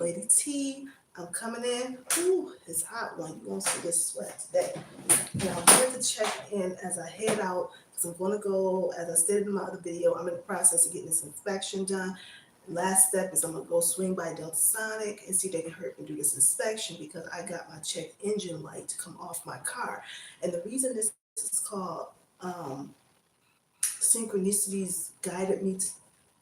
Lady T. I'm coming in. Ooh, it's hot one. You won't see this sweat today. Now I'm going to check in as I head out because I'm going to go, as I stated in my other video, I'm in the process of getting this inspection done. Last step is I'm going to go swing by Delta Sonic and see if they can help me do this inspection because I got my check engine light to come off my car. And the reason this is called Synchronicities guided me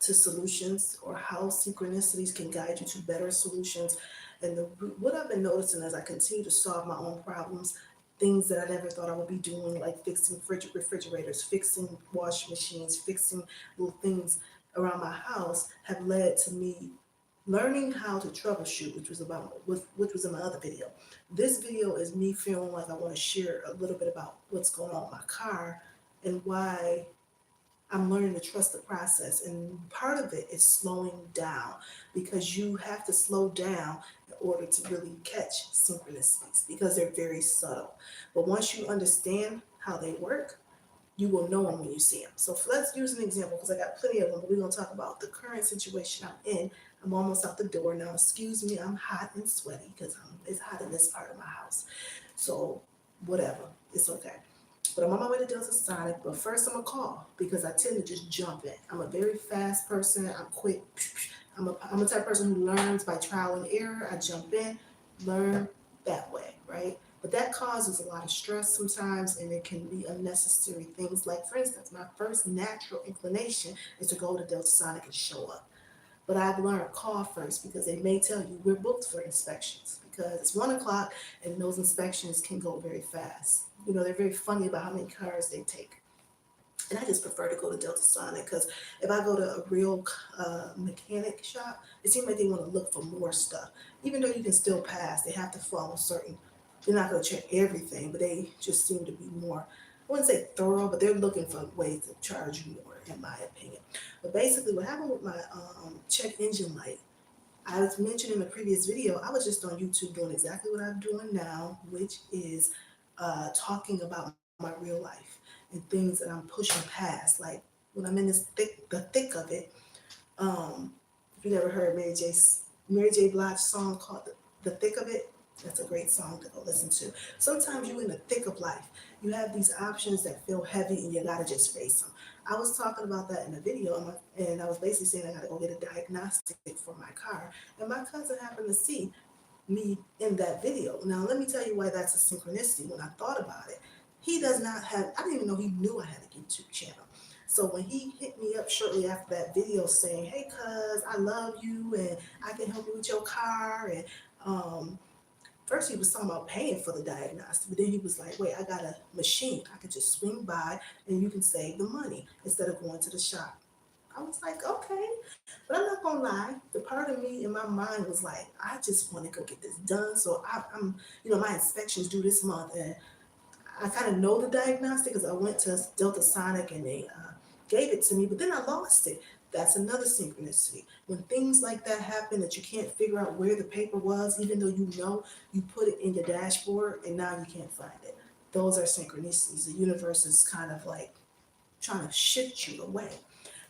to solutions, or how synchronicities can guide you to better solutions. And what I've been noticing as I continue to solve my own problems, things that I never thought I would be doing, like fixing refrigerators, fixing washing machines, fixing little things around my house, have led to me learning how to troubleshoot, which was in my other video. This video is me feeling like I want to share a little bit about what's going on with my car and why I'm learning to trust the process. And part of it is slowing down, because you have to slow down in order to really catch synchronicities because they're very subtle. But once you understand how they work, you will know them when you see them. So let's use an example because I got plenty of them, but we're going to talk about the current situation I'm in. I'm almost out the door now. Excuse me, I'm hot and sweaty because it's hot in this part of my house. So whatever, it's okay. But I'm on my way to Delta Sonic. But first, I'm gonna call because I tend to just jump in. I'm a very fast person. I'm quick. I'm a type of person who learns by trial and error. I jump in, learn that way, right? But that causes a lot of stress sometimes, and it can be unnecessary things. Like, for instance, my first natural inclination is to go to Delta Sonic and show up. But I've learned call first because they may tell you we're booked for inspections because it's 1 o'clock and those inspections can go very fast. You know, they're very funny about how many cars they take. And I just prefer to go to Delta Sonic because if I go to a real mechanic shop, it seems like they want to look for more stuff. Even though you can still pass, they have to follow certain, they're not going to check everything, but they just seem to be more, I wouldn't say thorough, but they're looking for ways to charge you more, in my opinion. But basically, what happened with my check engine light, I was mentioned in the previous video, I was just on YouTube doing exactly what I'm doing now, which is talking about my real life and things that I'm pushing past. Like when I'm in the thick of it. If you never heard Mary J. Blige's song called "The Thick of It," that's a great song to go listen to. Sometimes you're in the thick of life. You have these options that feel heavy, and you gotta just face them. I was talking about that in the video, and I was basically saying I gotta go get a diagnostic for my car. And my cousin happened to see me in that video. Now, let me tell you why that's a synchronicity. When I thought about it, he does not have, I didn't even know he knew I had a YouTube channel. So when he hit me up shortly after that video saying, hey, cuz, I love you and I can help you with your car. And first he was talking about paying for the diagnostic, but then he was like, wait, I got a machine. I can just swing by and you can save the money instead of going to the shop. I was like, okay. But I'm not gonna lie, the part of me in my mind was like, I just want to go get this done. So my inspections due this month, and I kind of know the diagnostic because I went to Delta Sonic and they gave it to me, but then I lost it. That's another synchronicity. When things like that happen that you can't figure out where the paper was, even though you know you put it in your dashboard and now you can't find it. Those are synchronicities. The universe is kind of like trying to shift you away.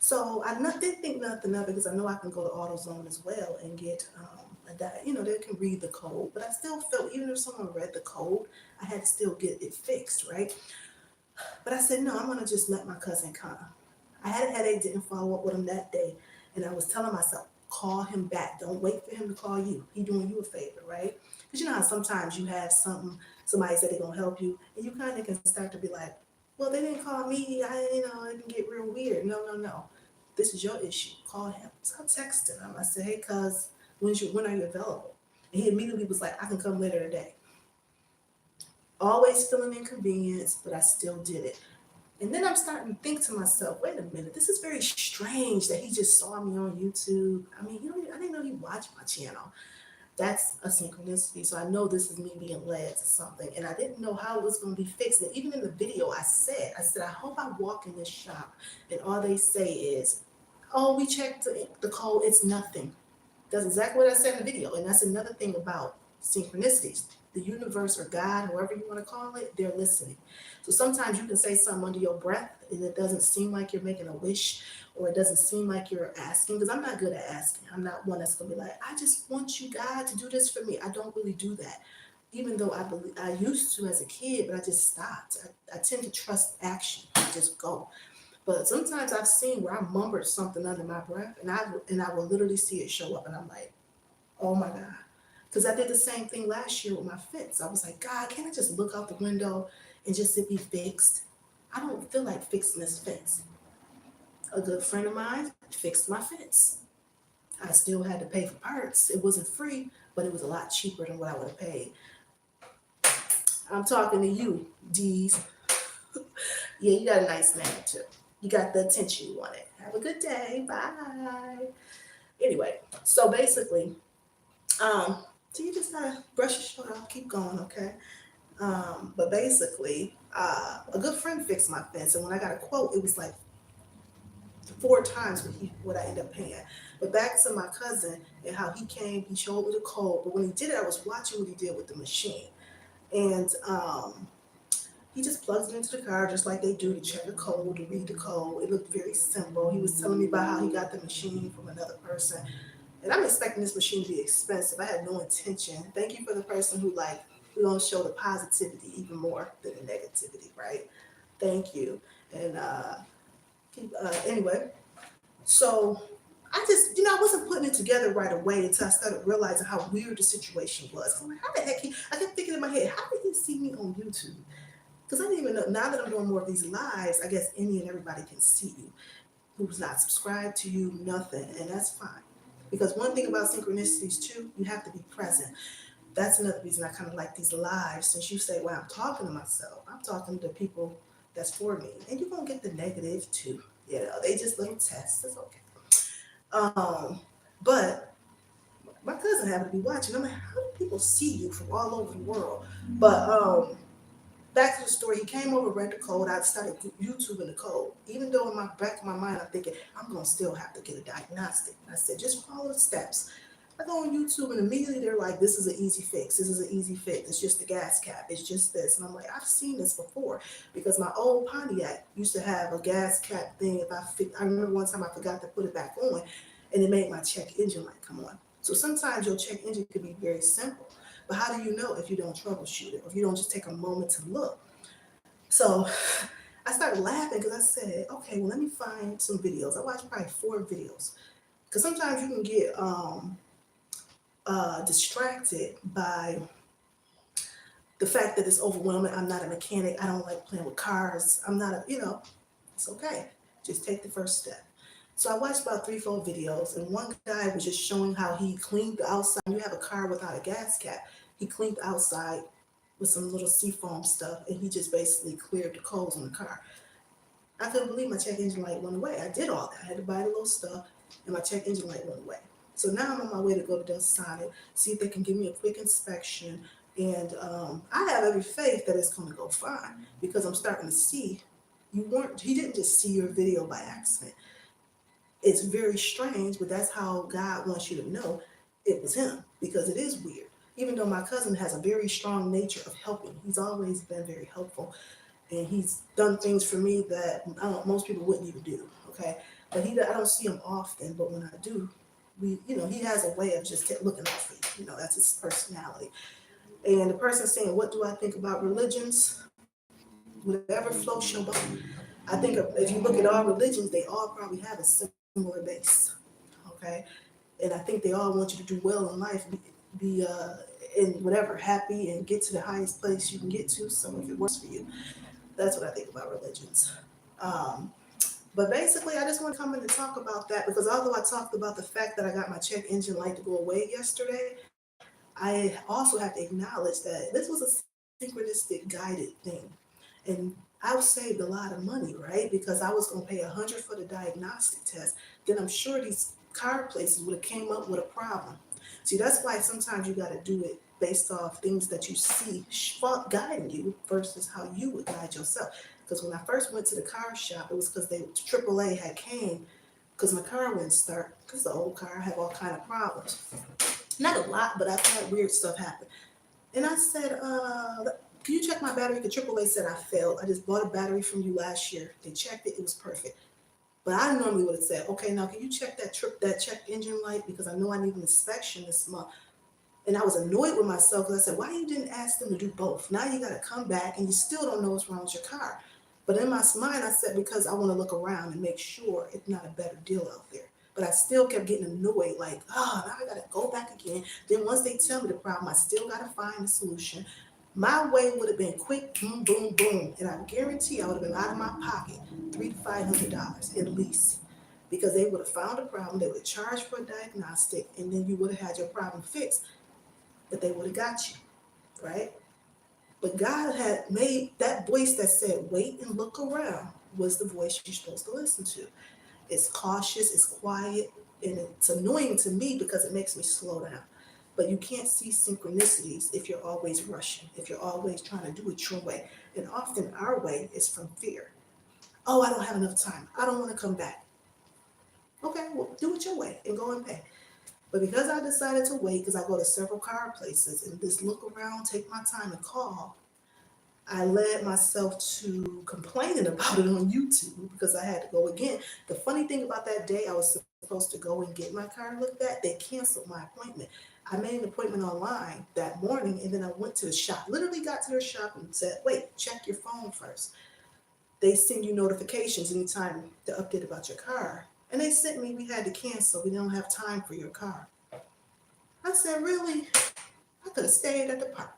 So didn't think nothing of it because I know I can go to AutoZone as well and get they can read the code. But I still felt even if someone read the code, I had to still get it fixed, right? But I said, no, I'm going to just let my cousin come. I had a headache, didn't follow up with him that day. And I was telling myself, call him back. Don't wait for him to call you. He doing you a favor, right? Because you know how sometimes you have somebody said they're going to help you, and you kind of can start to be like, well, they didn't call me. It can get real weird. No, no, no. This is your issue. Call him. So I texted him. I said, hey, cuz, when are you available? And he immediately was like, I can come later today. Always feeling inconvenienced, but I still did it. And then I'm starting to think to myself, wait a minute, this is very strange that he just saw me on YouTube. I mean, I didn't know he watched my channel. That's a synchronicity. So I know this is me being led to something. And I didn't know how it was going to be fixed. And even in the video, I said, I hope I walk in this shop and all they say is, oh, we checked the code. It's nothing. That's exactly what I said in the video. And that's another thing about synchronicities. the universe or God, however you want to call it, they're listening. So sometimes you can say something under your breath and it doesn't seem like you're making a wish, or it doesn't seem like you're asking, because I'm not good at asking. I'm not one that's going to be like, I just want you, God, to do this for me. I don't really do that. Even though I used to as a kid, but I just stopped. I tend to trust action. I just go. But sometimes I've seen where I mumbled something under my breath, and I will literally see it show up, and I'm like, oh my God. Because I did the same thing last year with my fence. I was like, God, can't I just look out the window and just it be fixed? I don't feel like fixing this fence. A good friend of mine fixed my fence. I still had to pay for parts. It wasn't free, but it was a lot cheaper than what I would have paid. I'm talking to you, D's. Yeah, you got a nice name too. You got the attention you wanted. Have a good day. Bye. Anyway, so basically, so you just gotta brush your shoulder off, keep going, okay? But basically, a good friend fixed my fence, and when I got a quote, it was like 4 times what I ended up paying. But back to my cousin and how he came, he showed me the code. But when he did it, I was watching what he did with the machine, and he just plugs it into the car just like they do to check the code, to read the code. It looked very simple. He was telling me about how he got the machine from another person. And I'm expecting this machine to be expensive. I had no intention. Thank you for the person who like who don't show the positivity even more than the negativity, right? Thank you. And anyway, so I just, I wasn't putting it together right away until I started realizing how weird the situation was. I'm like, how the heck I kept thinking in my head, how did he see me on YouTube? Because I didn't even know, now that I'm doing more of these lives, I guess any and everybody can see you who's not subscribed to you, nothing, and that's fine. Because one thing about synchronicities too, you have to be present. That's another reason I kind of like these lives. Since you say, well, I'm talking to myself, I'm talking to people that's for me. And you're going to get the negative too. They just little tests. It's okay. But my cousin happened to be watching. I'm like, how do people see you from all over the world? But back to the story, he came over, read the code. I started YouTubing the code. Even though in my back of my mind, I'm thinking, I'm going to still have to get a diagnostic. And I said, just follow the steps. I go on YouTube and immediately they're like, this is an easy fix. This is an easy fix. It's just the gas cap. It's just this. And I'm like, I've seen this before because my old Pontiac used to have a gas cap thing. I remember one time I forgot to put it back on and it made my check engine light come on. So sometimes your check engine could be very simple. But how do you know if you don't troubleshoot it or if you don't just take a moment to look? So I started laughing because I said, okay, well, let me find some videos. I watched probably 4 videos because sometimes you can get distracted by the fact that it's overwhelming. I'm not a mechanic. I don't like playing with cars. I'm not it's okay. Just take the first step. So I watched about 3, 4 videos, and one guy was just showing how he cleaned the outside. You have a car without a gas cap. He cleaned the outside with some little seafoam stuff, and he just basically cleared the coals on the car. I couldn't believe my check engine light went away. I did all that. I had to buy the little stuff, and my check engine light went away. So now I'm on my way to go to Sonic, see if they can give me a quick inspection. And I have every faith that it's going to go fine because I'm starting to see he didn't just see your video by accident. It's very strange, but that's how God wants you to know it was him because it is weird. Even though my cousin has a very strong nature of helping, he's always been very helpful. And he's done things for me that most people wouldn't even do. Okay, but I don't see him often. But when I do, he has a way of just looking out for you. That's his personality. And the person saying, "What do I think about religions?" Whatever floats your boat. I think if you look at all religions, they all probably have a similar base. Okay, and I think they all want you to do well in life, be in whatever happy, and get to the highest place you can get to. So if it works for you. That's what I think about religions. Um, but basically, I just want to come in and talk about that because although I talked about the fact that I got my check engine light to go away yesterday, I also have to acknowledge that this was a synchronistic guided thing. And I saved a lot of money, right? Because I was going to pay $100 for the diagnostic test. Then I'm sure these car places would have came up with a problem. See, that's why sometimes you got to do it based off things that you see guiding you versus how you would guide yourself. Because when I first went to the car shop, it was because AAA had came because my car wouldn't start because the old car had all kind of problems. Not a lot, but I've had weird stuff happen. And I said, can you check my battery? The AAA said I failed. I just bought a battery from you last year. They checked it. It was perfect. But I normally would have said, okay, now can you check that check engine light? Because I know I need an inspection this month. And I was annoyed with myself because I said, why you didn't ask them to do both? Now you got to come back and you still don't know what's wrong with your car. But in my mind, I said, because I want to look around and make sure it's not a better deal out there. But I still kept getting annoyed, like, oh, now I got to go back again. Then once they tell me the problem, I still got to find a solution. My way would have been quick, boom, boom, boom. And I guarantee I would have been out of my pocket $300 to $500 at least. Because they would have found a problem, they would charge for a diagnostic, and then you would have had your problem fixed, but they would have got you, right? But God had made that voice that said, wait and look around, was the voice you're supposed to listen to. It's cautious, it's quiet, and it's annoying to me because it makes me slow down. But you can't see synchronicities if you're always rushing, if you're always trying to do it your way. And often our way is from fear. Oh, I don't have enough time. I don't want to come back. Okay, well, do it your way and go and pay. But because I decided to wait, because I go to several car places and just look around, take my time and call, I led myself to complaining about it on YouTube because I had to go again. The funny thing about that day, I was supposed to go and get my car looked at. They canceled my appointment. I made an appointment online that morning and then I went to the shop, literally got to their shop and said, wait, check your phone first. They send you notifications anytime to update about your car. And they sent me, we had to cancel. We don't have time for your car. I said, really? I could have stayed at the park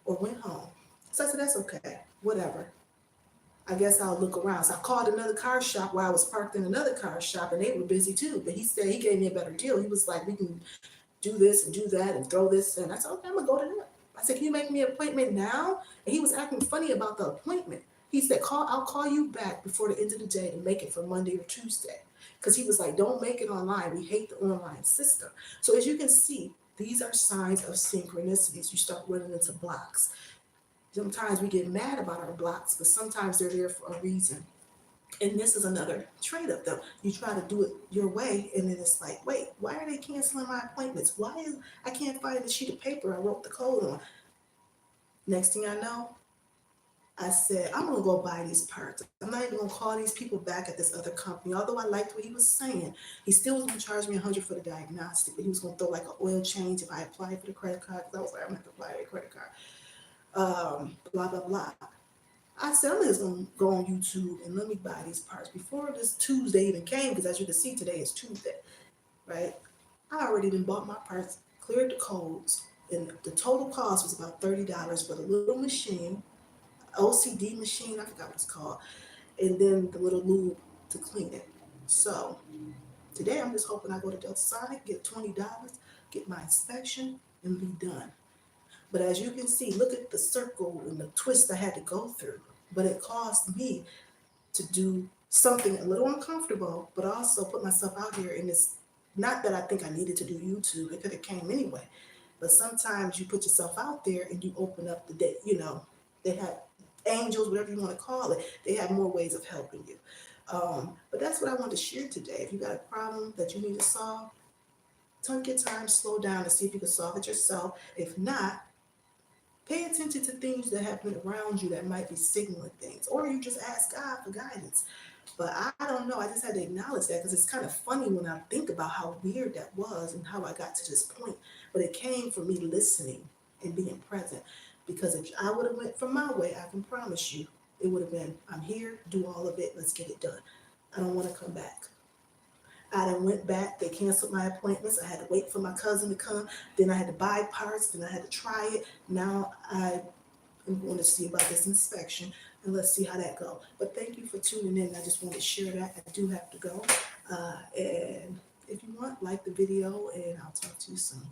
or went home. So I said, that's okay, whatever. I guess I'll look around. So I called another car shop where I was parked in another car shop and they were busy too. But he said he gave me a better deal. He was like, we can do this and do that and throw this. And I said, okay, I'm gonna go to them. I said, can you make me an appointment now? And he was acting funny about the appointment. He said, I'll call you back before the end of the day to make it for Monday or Tuesday. Because he was like, don't make it online. We hate the online system. So as you can see, these are signs of synchronicities. You start running into blocks. Sometimes we get mad about our blocks, but sometimes they're there for a reason. And this is another trait of them. You try to do it your way, and then it's like, wait, why are they canceling my appointments? Why is I can't find the sheet of paper I wrote the code on? Next thing I know, I said, I'm gonna go buy these parts. I'm not even gonna call these people back at this other company. Although I liked what he was saying, he still was gonna charge me $100 for the diagnostic, but he was gonna throw like an oil change if I applied for the credit card. Because I was like, I'm gonna have to apply for the credit card. Blah blah blah. I said, I'm just gonna go on YouTube and let me buy these parts before this Tuesday even came, because as you can see, today is Tuesday, right? I already been bought my parts, cleared the codes, and the total cost was about $30 for the little machine, OCD machine, I forgot what it's called, and then the little lube to clean it. So today I'm just hoping I go to Delta Sonic, get $20, get my inspection, and be done. But as you can see, look at the circle and the twist I had to go through. But it caused me to do something a little uncomfortable, but also put myself out here in this. Not that I think I needed to do YouTube, it could have came anyway. But sometimes you put yourself out there and you open up the day, they have angels, whatever you want to call it, they have more ways of helping you. But that's what I want to share today. If you got a problem that you need to solve, take your time, slow down and see if you can solve it yourself. If not, pay attention to things that happen around you that might be signaling things, or you just ask God for guidance. But I don't know. I just had to acknowledge that because it's kind of funny when I think about how weird that was and how I got to this point. But it came from me listening and being present. Because if I would have went from my way, I can promise you, it would have been, I'm here, do all of it, let's get it done. I don't want to come back. I then went back, they canceled my appointments. I had to wait for my cousin to come. Then I had to buy parts, then I had to try it. Now I am going to see about this inspection and let's see how that goes. But thank you for tuning in. I just want to share that. I do have to go. And if you want, like the video and I'll talk to you soon.